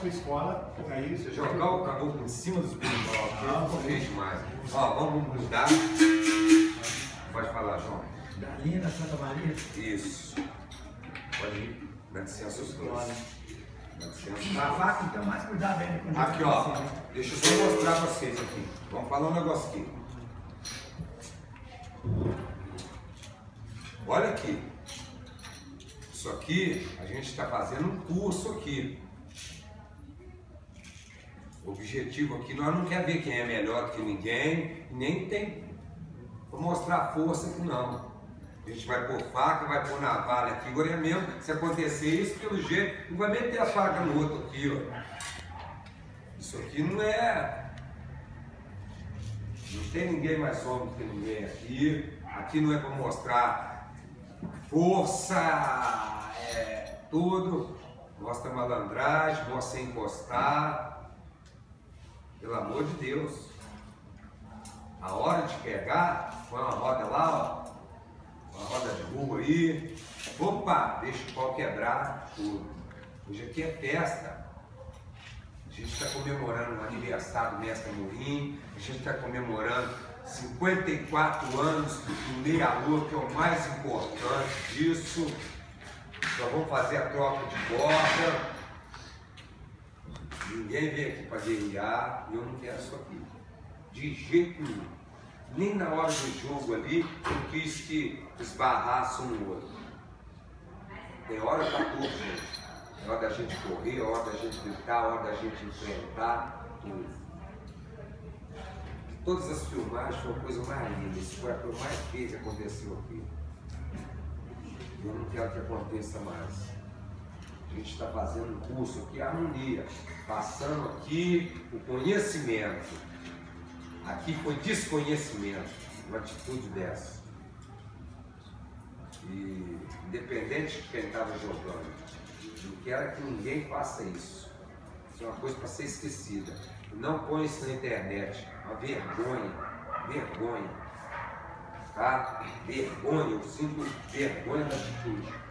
sua escola, aí Você jogar o caboclo em cima do espiritual, não fez demais. Ó, vamos mudar. Pode falar, João. Dalina, Santa Maria. Isso. Pode ir. Dá licença os dois. Dá licença. A vaca, então, mais cuidado ainda com Aqui, ó. Deixa eu só mostrar pra vocês aqui. Vamos falar um negócio aqui. Olha aqui. Isso aqui, a gente está fazendo um curso aqui. O objetivo aqui, nós não queremos ver quem é melhor do que ninguém, nem tem para mostrar força aqui não. A gente vai pôr faca, vai pôr navalha aqui. Agora é mesmo, se acontecer isso, pelo jeito, não vai meter a faca no outro aqui, ó. Isso aqui não é... Não tem ninguém mais homem do que ninguém aqui. Aqui não é para mostrar força, tudo. Mostra malandragem, mostra sem encostar. Pelo amor de Deus. A hora de pegar, põe uma roda lá, ó. Uma roda de rua aí. Opa, deixa o pau quebrar tudo. Hoje aqui é festa. A gente está comemorando o aniversário do Mestre Amorim. A gente está comemorando 54 anos do Meia-Lua, que é o mais importante disso. Nós vamos fazer a troca de borda. Ninguém veio aqui para guerrear e eu não quero isso aqui. De jeito nenhum. Nem na hora do jogo ali eu quis que esbarrasse um no outro. Tem hora para tudo, gente. É hora da gente correr, é hora da gente gritar, é hora da gente enfrentar tudo. Todas as filmagens foi a coisa mais linda, isso foi a coisa mais feia que aconteceu aqui. Eu não quero que aconteça mais. A gente está fazendo um curso aqui, harmonia, passando aqui o conhecimento. Aqui foi desconhecimento, uma atitude dessa. E independente de quem estava jogando, não quero que ninguém faça isso. Isso é uma coisa para ser esquecida. Não põe isso na internet. Uma vergonha. Vergonha. Tá? Vergonha. Eu sinto vergonha da atitude.